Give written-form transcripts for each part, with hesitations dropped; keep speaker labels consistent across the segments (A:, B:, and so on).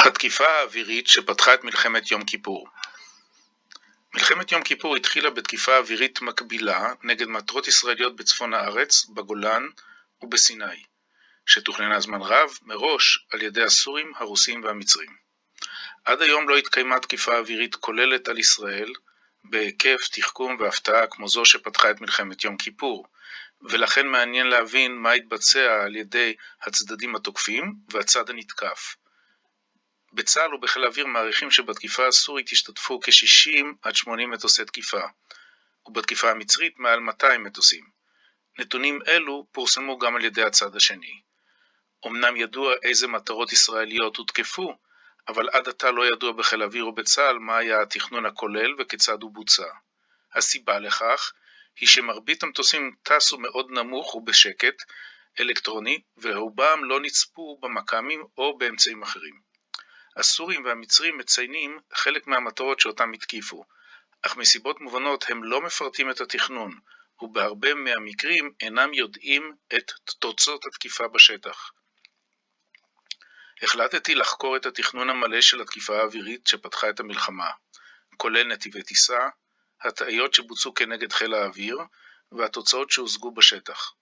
A: התקיפה האווירית שפתחה את מלחמת יום כיפור. מלחמת יום כיפור התחילה בתקיפה אווירית מקבילה נגד מטרות ישראליות בצפון הארץ, בגולן ובסיני, שתוכננה זמן רב מראש על ידי הסורים, הרוסים והמצרים. עד היום לא התקיימה תקיפה אווירית כוללת על ישראל בהיקף, תחכום והפתעה כמו זו שפתחה את מלחמת יום כיפור, ולכן מעניין להבין מה התבצע על ידי הצדדים התוקפים והצד הנתקף. בצה"ל ובחיל האוויר מעריכים שבתקיפה הסורית השתתפו כ-60 עד 80 מטוסי תקיפה, ובתקיפה המצרית מעל 200 מטוסים. נתונים אלו פורסמו גם על ידי הצד השני. אמנם ידוע איזה מטרות ישראליות הותקפו, אבל עד עתה לא ידוע בחיל האוויר ובצה"ל מה היה התכנון הכולל וכיצד הוא בוצע. הסיבה לכך היא שמרבית המטוסים טסו מאוד נמוך ובשקט אלקטרוני, ורובם לא נצפו במקמים או באמצעים אחרים. הסורים והמצרים מציינים חלק מהמטרות שאותם התקיפו, אך מסיבות מובנות הם לא מפרטים את התכנון, ובהרבה מהמקרים אינם יודעים את תוצאות התקיפה בשטח. החלטתי לחקור את התכנון המלא של התקיפה האווירית שפתחה את המלחמה, כולל נתיבי טיסה, הטעיות שבוצעו כנגד חיל האוויר, והתוצאות שהושגו בשטח.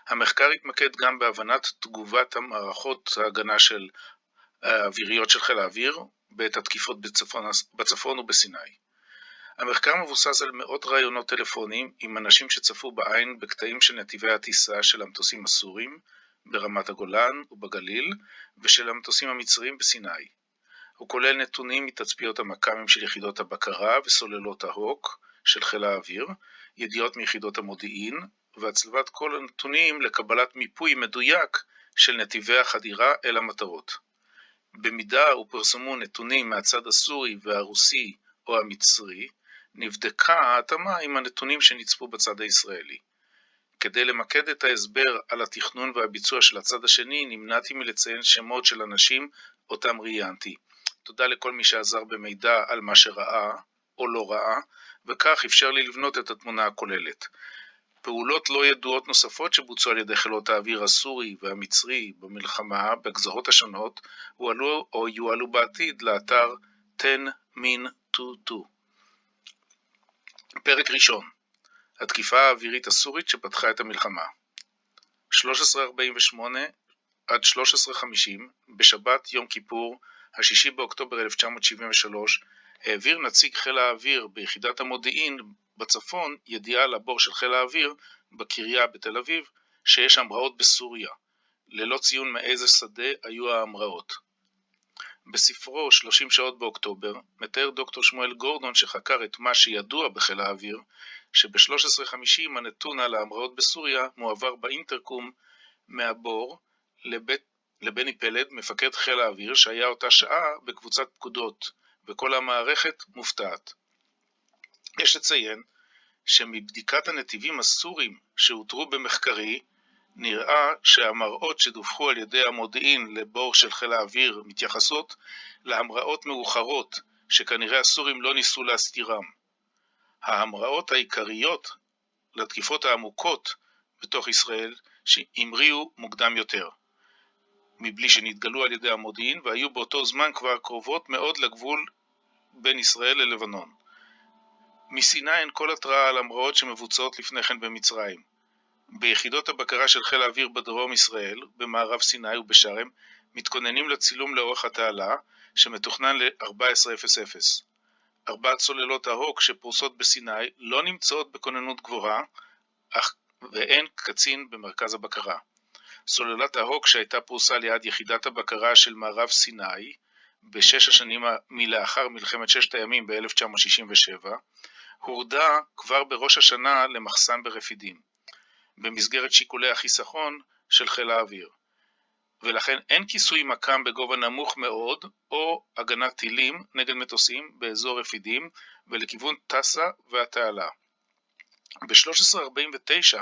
A: המחקר התמקד גם בהבנת תגובת המערכות ההגנה של האוויריות של חיל האוויר בעת התקיפות בצפון ובסיני. המחקר מבוסס על מאות ראיונות טלפוניים עם אנשים שצפו בעין בקטעים של נתיבי הטיסה של המטוסים הסורים ברמת הגולן ובגליל ושל המטוסים המצריים בסיני. הוא כולל נתונים מתצפיות המקמים של יחידות הבקרה וסוללות ההוק של חיל האוויר, ידיעות מיחידות המודיעין והצלבת כל הנתונים לקבלת מיפוי מדויק של נתיבי החדירה אל המטרות. במידה ופרסמו נתונים מהצד הסורי והרוסי או המצרי, נבדקה ההתאמה עם הנתונים שנצפו בצד הישראלי. כדי למקד את ההסבר על התכנון והביצוע של הצד השני, נמנעתי מלציין שמות של אנשים אותם ראיינתי. תודה לכל מי שעזר במידע על מה שראה או לא ראה, וכך אפשר לי לבנות את התמונה הכוללת. פעולות לא ידועות נוספות שבוצעו על ידי חילות האוויר הסורי והמצרי במלחמה בגזרות השונות הועלו או יועלו בעתיד לאתר 10min22. פרק ראשון, התקיפה האווירית הסורית שפתחה את המלחמה. 1348 עד 1350 בשבת יום כיפור, ה-6 באוקטובר 1973, העביר נציג חיל האוויר ביחידת המודיעין בצפון ידיעה על הבור של חיל האוויר בקריה בתל אביב שיש המראות בסוריה, ללא ציון מאיזה שדה היו ההמראות. בספרו 30 שעות באוקטובר מתאר דוקטור שמואל גורדון שחקר את מה שידוע בחיל האוויר, שב-1350 הנתון על ההמראות בסוריה מועבר באינטרקום מהבור לבני פלד, מפקד חיל האוויר שהיה אותה שעה בקבוצת פקודות, וכל המערכת מופתעת. יש לציין שמבדיקת הנתיבים הסורים שהותרו במחקרי, נראה שהמראות שדווחו על ידי המודיעין לבור של חיל האוויר מתייחסות להמראות מאוחרות שכנראה הסורים לא ניסו להסתירם. ההמראות העיקריות לתקיפות העמוקות בתוך ישראל שהמריאו מוקדם יותר, מבלי שנתגלו על ידי המודיעין, והיו באותו זמן כבר קרובות מאוד לגבול בין ישראל ללבנון. מסיני אין כל התראה על המראות שמבוצעות לפני כן במצרים. ביחידות הבקרה של חיל האוויר בדרום ישראל, במערב סיני ובשרם, מתכוננים לצילום לאורך התעלה שמתוכנן ל-14:00. 4 צוללות ההוק שפרוסות בסיני לא נמצאות בכוננות גבוהה, ואין קצין במרכז הבקרה. סוללת ההוק שהייתה פרוסה ליד יחידת הבקרה של מערב סיני, ב6 השנים מלאחר מלחמת ששת הימים ב-1967, הורדה כבר בראש השנה למחסן ברפידים, במסגרת שיקולי החיסכון של חיל האוויר. ולכן אין כיסוי מקם בגובה נמוך מאוד או הגנת טילים נגד מטוסים באזור רפידים ולכיוון טסה והתעלה. ב-1349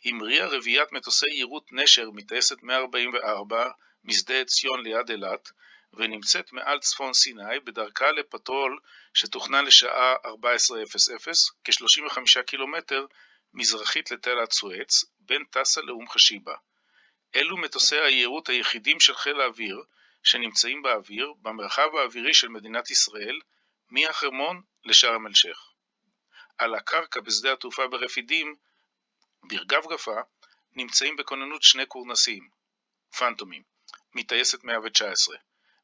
A: המריאה רביעיית מטוסי יירוט נשר מטייסת 144 משדה עציון ליד אילת, ונמצאת מעל צפון סיני בדרכה לפטרול שתוכנן לשעה 14:00, כ-35 קילומטר מזרחית לתעלת סואץ, בין טסה לאום חשיבה. אלו מטוסי היירוט היחידים של חיל האוויר שנמצאים באוויר במרחב האווירי של מדינת ישראל מהחרמון לשארם א-שייח. על הקרקע בשדה התעופה ברפידים, ברגפגפה, נמצאים בכוננות שני קורנסים, פנטומים, מטייסת 119,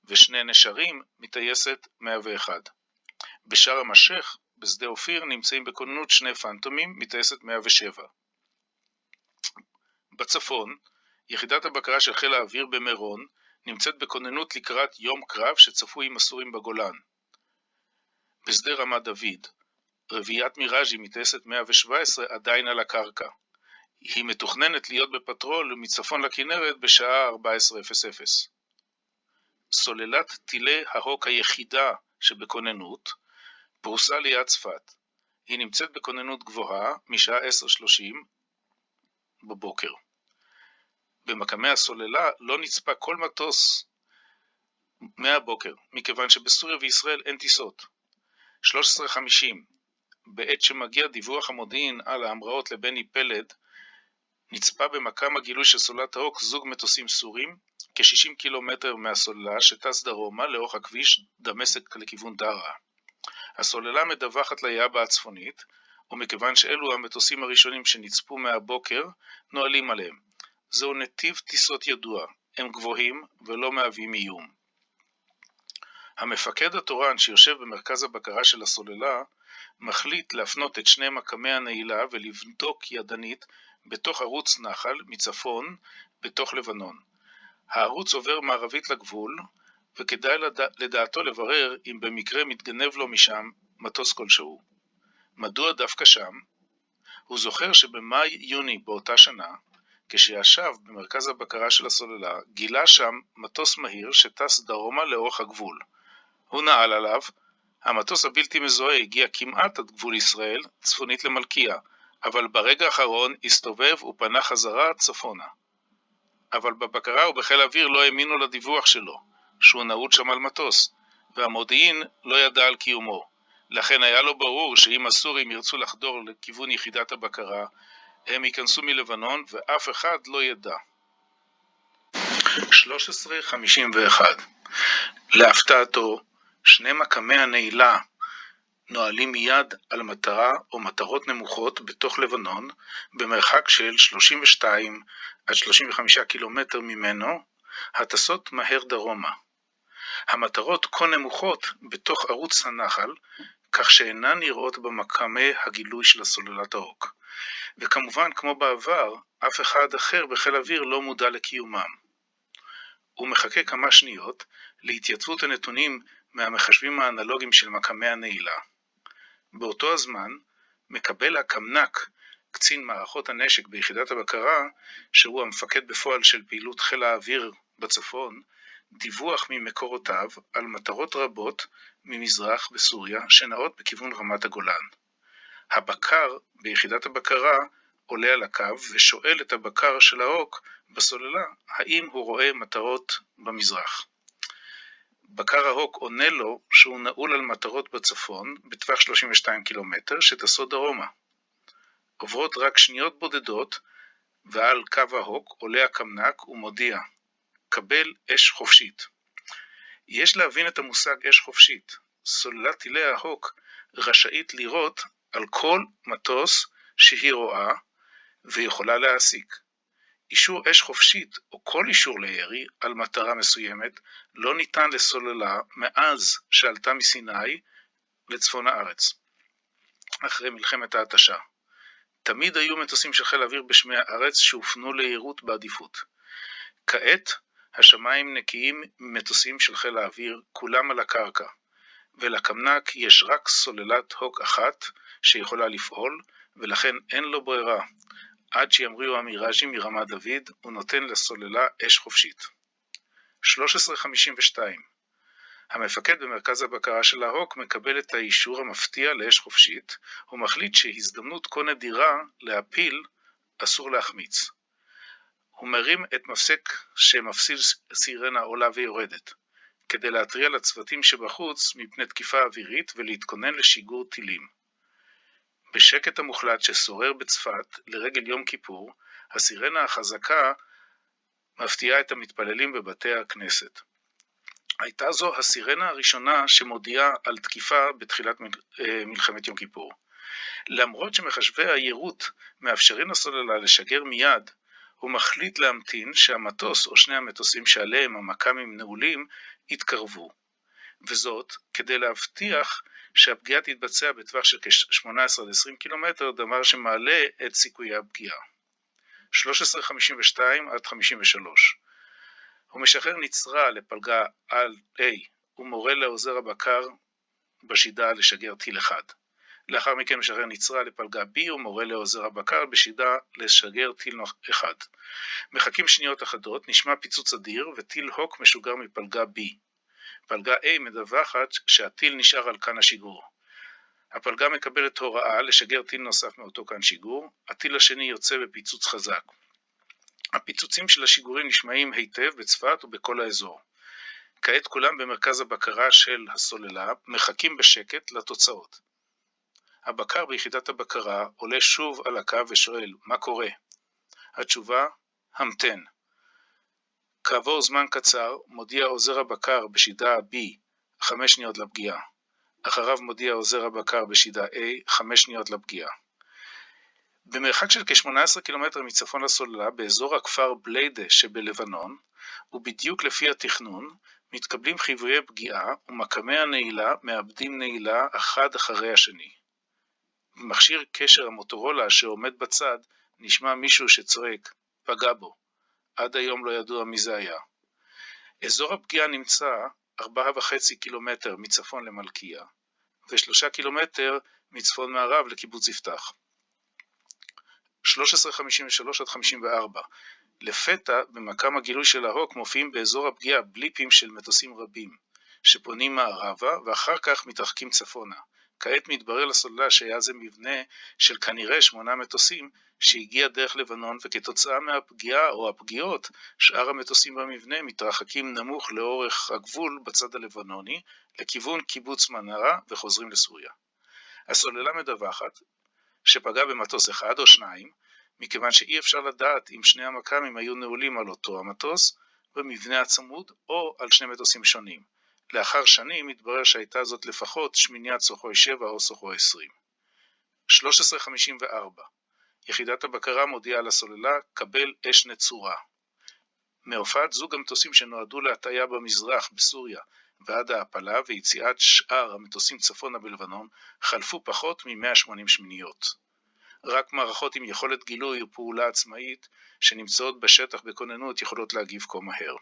A: ושני נשרים מטייסת 101. בשארם א-שייח, בשדה אופיר, נמצאים בכוננות שני פנטומים מטייסת 107. בצפון, יחידת הבקרה של חיל האוויר במירון נמצאת בכוננות לקראת יום קרב שצפוי עם הסורים בגולן. בשדה רמת דוד, רביעיית מיראז'י מטייסת 117 עדיין על הקרקע. היא מתוכננת להיות בפטרול מצפון לכנרת בשעה 14:00. סוללת טילי ההוק היחידה שבכוננות פרוסה ליד צפת. היא נמצאת בכוננות גבוהה משעה 10:30 בבוקר. במקמי הסוללה לא נצפה כל מטוס מהבוקר, מכיוון שבסוריה וישראל אין טיסות. 13:50, בעת שמגיע דיווח המודיעין על ההמראות לבני פלד, נצפה במקם הגילוי של סוללת ההוק זוג מטוסים סורים, כ-60 קילומטר מהסוללה שטס דרומה לאורך הכביש דמשק לכיוון דרה. הסוללה מדווחת ליאבה הצפונית, ומכיוון שאלו המטוסים הראשונים שנצפו מהבוקר, נועלים עליהם. זהו נתיב טיסות ידוע, הם גבוהים ולא מהווים איום. המפקד התורן שיושב במרכז הבקרה של הסוללה, מחליט להפנות את שני מקמי הנעילה ולבדוק ידנית בתוך ערוץ נחל מצפון בתוך לבנון. הערוץ עובר מערבית לגבול, וכדאי לדעתו לברר אם במקרה מתגנב לו משם מטוס כלשהו. מדוע דווקא שם? הוא זוכר שבמאי-יוני באותה שנה, כשישב במרכז הבקרה של הסוללה, גילה שם מטוס מהיר שטס דרומה לאורך הגבול. הוא נעל עליו, המטוס הבלתי מזוהה הגיע כמעט עד גבול ישראל, צפונית למלכיה, אבל ברגע האחרון הסתובב ופנה חזרה צפונה. אבל בבקרה ובחיל האוויר לא האמינו לדיווח שלו, שהוא נעול שם על מטוס, והמודיעין לא ידע על קיומו. לכן היה לו ברור שאם הסורים ירצו לחדור לכיוון יחידת הבקרה, הם ייכנסו מלבנון ואף אחד לא ידע. 13:51. להפתעתו, שני מקמי הנעילה נועלים מיד על מטרה או מטרות נמוכות בתוך לבנון, במרחק של 32 עד 35 קילומטר ממנו, הטסות מהר דרומה. המטרות כה נמוכות בתוך ערוץ הנחל, כך שאינן נראות במקמי הגילוי של הסוללת ההוק. וכמובן, כמו בעבר, אף אחד אחר בחיל אוויר לא מודע לקיומם. הוא מחכה כמה שניות להתייצבות הנתונים מהמחשבים האנלוגיים של מקמי הנעילה. באותו הזמן מקבל הקמנ"ק, קצין מערכות הנשק ביחידת הבקרה, שהוא המפקד בפועל של פעילות חיל האוויר בצפון, דיווח ממקורותיו על מטרות רבות ממזרח בסוריה שנעות בכיוון רמת הגולן. הבקר ביחידת הבקרה עולה על הקו ושואל את הבקר של ההוק בסוללה האם הוא רואה מטרות במזרח. בקר ההוק עונה לו שהוא נעול על מטרות בצפון בטווח 32 קילומטר שטסות דרומה. עוברות רק שניות בודדות ועל קו ההוק עולה הקמנ"ק ומודיע, קבל אש חופשית. יש להבין את המושג אש חופשית. סוללת טילי ההוק רשאית לירות על כל מטוס שהיא רואה ויכולה להעסיק. אישור אש חופשית או כל אישור לירי על מטרה מסוימת לא ניתן לסוללה מאז שעלתה מסיני לצפון הארץ, אחרי מלחמת ההתשה. תמיד היו מטוסים של חיל האוויר בשמי הארץ שהופנו לירות בעדיפות. כעת השמיים נקיים ממטוסים של חיל האוויר, כולם על הקרקע, ולקמנ"ק יש רק סוללת הוק אחת שיכולה לפעול, ולכן אין לו ברירה. עד שימריאו המיראז'ים מרמת דוד, הוא נותן לסוללה אש חופשית. 13:52. המפקד במרכז הבקרה של ההוק מקבל את האישור המפתיע לאש חופשית, ומחליט שהזדמנות כה נדירה להפיל אסור להחמיץ. הוא מרים את מפסק שמפסיל סירנה עולה ויורדת, כדי להתריע לצוותים שבחוץ מפני תקיפה אווירית ולהתכונן לשיגור טילים. בשקט המוחלט ששורר בצפת לרגל יום כיפור, הסירנה החזקה מפתיעה את המתפללים בבתי הכנסת. הייתה זו הסירנה הראשונה שמודיעה על תקיפה בתחילת מלחמת יום כיפור. למרות שמחשבי היירוט מאפשרים לסוללה לשגר מיד, הוא מחליט להמתין שהמטוס או שני המטוסים שעליהם המכ"מים נעולים יתקרבו, וזאת כדי להבטיח שהפגיעה תתבצע בטווח של כ-18 עד 20 קילומטר, דבר שמעלה את סיכויי הפגיעה. 13:52 עד 53. הוא משחרר נצרה לפלגה על A ומורה לעוזר הבקר בשידה לשגר טיל אחד. לאחר מכן משחרר נצרה לפלגה B ומורה לעוזר הבקר בשידה לשגר טיל אחד. מחכים שניות אחדות, נשמע פיצוץ אדיר וטיל הוק משוגר מפלגה B. פלגה A מדווחת שהטיל נשאר על כאן השיגור. הפלגה מקבלת הוראה לשגר טיל נוסף מאותו כאן שיגור, הטיל השני יוצא בפיצוץ חזק. הפיצוצים של השיגורים נשמעים היטב בצפת ובכל האזור. כעת כולם במרכז הבקרה של הסוללה מחכים בשקט לתוצאות. הבקר ביחידת הבקרה עולה שוב על הקו ושואל, מה קורה? התשובה, המתן. כעבור זמן קצר מודיע עוזר הבקר בשידה B 5 שניות לפגיעה. אחריו מודיע עוזר הבקר בשידה A 5 שניות לפגיעה. במרחק של כ-18 קילומטר מצפון לסוללה, באזור הכפר בליידה שבלבנון, ובדיוק לפי התכנון, מתקבלים חיוויי פגיעה ומקמי הנעילה מאבדים נעילה אחד אחרי השני. במכשיר קשר המוטורולה שעומד בצד נשמע מישהו שצועק, פגע בו. עד היום לא ידוע מי זה היה. אזור הפגיעה נמצא 4.5 קילומטר מצפון למלכיה, ו3 קילומטר מצפון מערב לקיבוץ יפתח. 13:53 עד 54. לפתע במקם הגילוי של ההוק מופיעים באזור הפגיעה בליפים של מטוסים רבים, שפונים מערבה ואחר כך מתרחקים צפונה. כעת מתברר לסוללה שהיה זה מבנה של כנראה 8 מטוסים שהגיע דרך לבנון, וכתוצאה מהפגיעה או הפגיעות, שאר המטוסים במבנה מתרחקים נמוך לאורך הגבול בצד הלבנוני, לכיוון קיבוץ מנרה וחוזרים לסוריה. הסוללה מדווחת שפגע במטוס אחד או שניים, מכיוון שאי אפשר לדעת אם שני המכ"מים היו נעולים על אותו המטוס, במבנה הצמוד או על שני מטוסים שונים. לאחר שנים מתברר שהייתה זאת לפחות שמיניית סוחוי 7 או סוחוי 20. 13:54. יחידת הבקרה מודיעה לסוללה, קבל אש נצורה. מהופעת זוג המטוסים שנועדו להטיה במזרח בסוריה ועד ההפלה ויציאת שאר המטוסים צפונה בלבנון חלפו פחות מ-180 שמיניות. רק מערכות עם יכולת גילוי ופעולה עצמאית שנמצאות בשטח בכוננות יכולות להגיב כה מהר.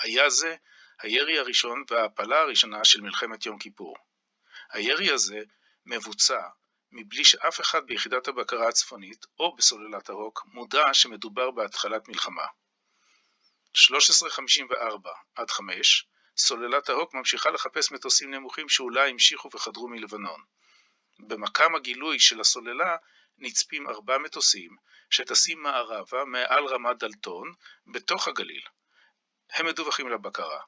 A: היה זה הירי הראשון וההפלה הראשונה של מלחמת יום כיפור. הירי הזה מבוצע מבלי שאף אחד ביחידת הבקרה הצפונית או בסוללת ההוק מודע שמדובר בהתחלת מלחמה. 13:54 עד 5. סוללת ההוק ממשיכה לחפש מטוסים נמוכים שאולי המשיכו וחדרו מלבנון. במקם הגילוי של הסוללה נצפים 4 מטוסים שטסים מערבה מעל רמת דלתון בתוך הגליל. הם מדווחים לבקרה.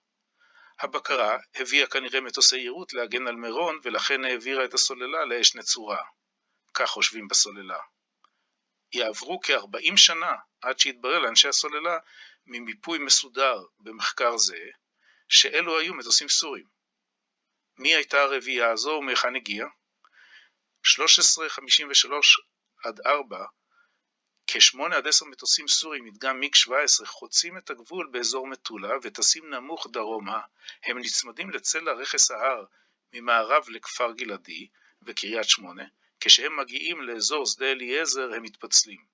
A: הבקרה הביאה כנראה מטוסי יירוט להגן על מירון ולכן העבירה את הסוללה לאש נצורה. כך חושבים בסוללה. יעברו כ-40 שנה עד שהתברר לאנשי הסוללה ממיפוי מסודר במחקר זה שאלו היו מטוסים סורים. מי הייתה הרביעייה הזו ומהיכן הגיעה? 13:53 עד 4. כ-8 עד 10 מטוסים סורים מדגם מיג 17 חוצים את הגבול באזור מטולה וטסים נמוך דרומה. הם נצמדים לצלע רכס ההר ממערב לכפר גלעדי וקריית שמונה. כשהם מגיעים לאזור שדה אליעזר הם מתפצלים.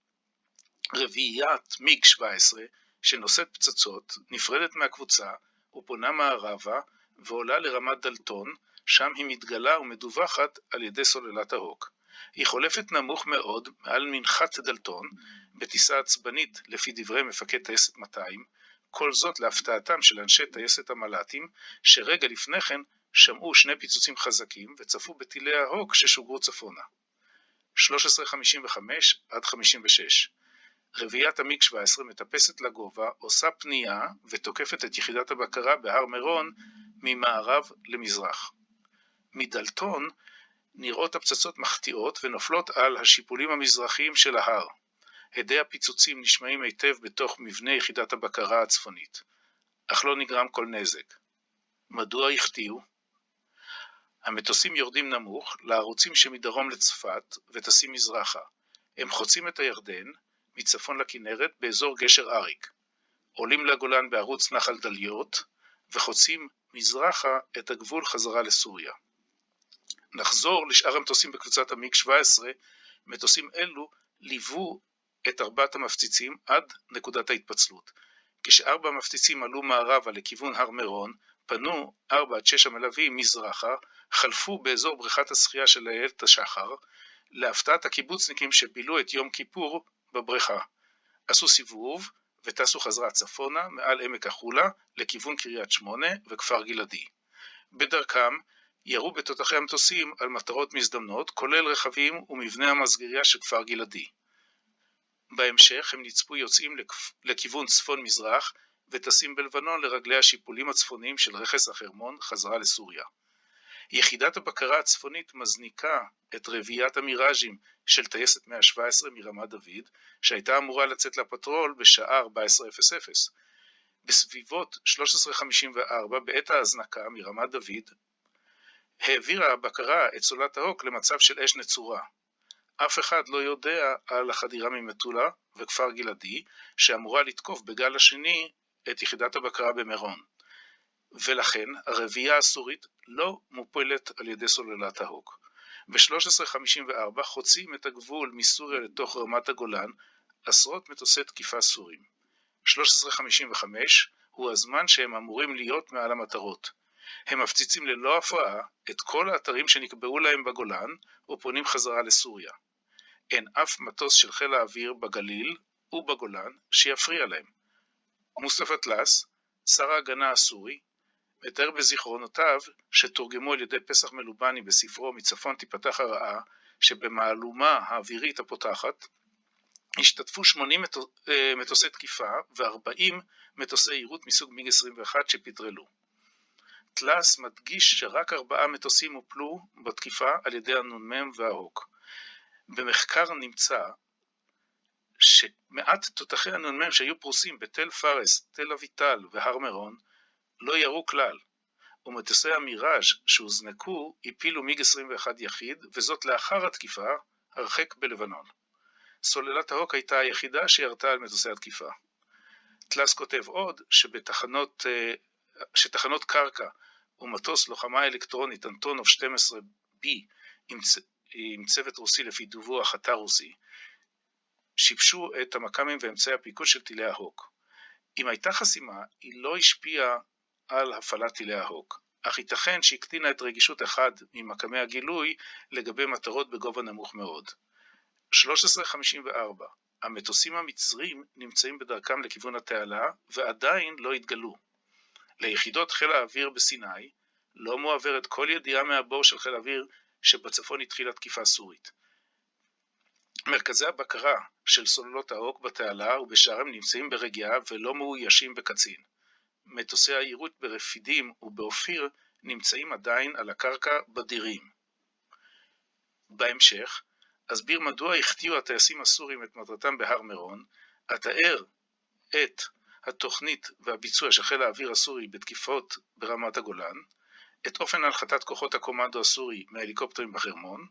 A: רביעיית מיג 17 שנושאת פצצות נפרדת מהקבוצה ופונה מערבה ועולה לרמת דלתון, שם היא מתגלה ומדווחת על ידי סוללת ההוק. היא חולפת נמוך מאוד מעל מנחת דלתון בטיסה עצבנית לפי דברי מפקד טייסת 200, כל זאת להפתעתם של אנשי טייסת המל"טים שרגע לפני כן שמעו 2 פיצוצים חזקים וצפו בטילי ההוק ששוגרו צפונה. 13:55 עד 56. רביעיית המיג 17 מטפסת לגובה, עושה פנייה ותוקפת את יחידת הבקרה בהר מירון ממערב למזרח. מדלתון נראות הפצצות מחטיאות ונופלות על השיפולים המזרחיים של ההר. הדי הפיצוצים נשמעים היטב בתוך מבנה יחידת הבקרה הצפונית. אך לא נגרם כל נזק. מדוע החטיאו? המטוסים יורדים נמוך לערוצים שמדרום לצפת וטסים מזרחה. הם חוצים את הירדן מצפון לכנרת באזור גשר אריק. עולים לגולן בערוץ נחל דליות וחוצים מזרחה את הגבול חזרה לסוריה. נחזור לשאר המטוסים בקבוצת המיג 17, מטוסים אלו ליוו את 4 המפציצים עד נקודת ההתפצלות. כשארבע המפציצים עלו מערבה לכיוון הר מירון, פנו 4 עד 6 המלווים מזרחה, חלפו באזור בריכת השחייה של איילת השחר, להפתעת הקיבוצניקים שבילו את יום כיפור בבריכה. עשו סיבוב וטסו חזרה צפונה מעל עמק החולה לכיוון קריית שמונה וכפר גלעדי. בדרכם ירו בתותחי המטוסים על מטרות מזדמנות, כולל רכבים ומבנה המסגריה של כפר גלעדי. בהמשך הם נצפו יוצאים לכיוון צפון מזרח וטסים בלבנון לרגלי השיפולים הצפוניים של רכס החרמון חזרה לסוריה. יחידת הבקרה הצפונית מזניקה את רביעיית המיראז'ים של טייסת 117 מרמת דוד, שהייתה אמורה לצאת לפטרול בשעה 14:00. בסביבות 13:54 בעת ההזנקה מרמת דוד, העבירה הבקרה את סוללת ההוק למצב של אש נצורה. אף אחד לא יודע על החדירה ממטולה וכפר גלעדי, שאמורה לתקוף בגל השני את יחידת הבקרה במירון. ולכן הרביעייה הסורית לא מופלת על ידי סוללת ההוק. ב-13:54 חוצים את הגבול מסוריה לתוך רמת הגולן עשרות מטוסי תקיפה סורים. 13:55 הוא הזמן שהם אמורים להיות מעל המטרות. הם מפציצים ללא הפרעה את כל האתרים שנקבעו להם בגולן ופונים חזרה לסוריה. אין אף מטוס של חיל האוויר בגליל ובגולן שיפריע להם. מוסטפא טלס, שר ההגנה הסורי, מתאר בזיכרונותיו שתורגמו על ידי פסח מלובני בספרו מצפון תיפתח הרעה, שבמהלומה האווירית הפותחת השתתפו 80 מטוסי תקיפה ו40 מטוסי יירוט מסוג מיג 21 שפטרלו. טלס מדגיש שרק 4 מטוסים הופלו בתקיפה על ידי הנ"מ וההוק. במחקר נמצא שמעט תותחי הנ"מ שהיו פרוסים בתל פארס, תל אביטל והר מירון לא ירו כלל, ומטוסי המיראז' שהוזנקו הפילו מיג 21 יחיד, וזאת לאחר התקיפה הרחק בלבנון. סוללת ההוק הייתה היחידה שירתה על מטוסי התקיפה. טלס כותב עוד שתחנות קרקע ומטוס לוחמה אלקטרונית אנטונוב 12B עם צוות רוסי לפי דיווח אתר רוסי, שיבשו את המקמים ואמצעי הפיקוד של טילי ההוק. אם הייתה חסימה, היא לא השפיעה על הפעלת טילי ההוק, אך ייתכן שהקטינה את רגישות אחד ממקמי הגילוי לגבי מטרות בגובה נמוך מאוד. 13:54 המטוסים המצרים נמצאים בדרכם לכיוון התעלה ועדיין לא התגלו. ליחידות חיל האוויר בסיני לא מועברת כל ידיעה מהבור של חיל האוויר שבצפון התחילה תקיפה סורית. מרכזי הבקרה של סוללות ההוק בתעלה ובשארם נמצאים ברגיעה ולא מאוישים בקצין. מטוסי היירוט ברפידים ובאופיר נמצאים עדיין על הקרקע בדירים. בהמשך אסביר מדוע החטיאו הטייסים הסורים את מטרתם בהר מירון, אתאר את התוכנית והביצוע של חיל האוויר הסורי בתקיפות ברמת הגולן, את אופן הנחתת כוחות הקומנדו הסורי מהליקופטרים בחרמון,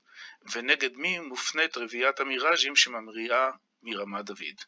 A: ונגד מי מופנית רביעיית המיראז'ים שממריאה מרמת דוד.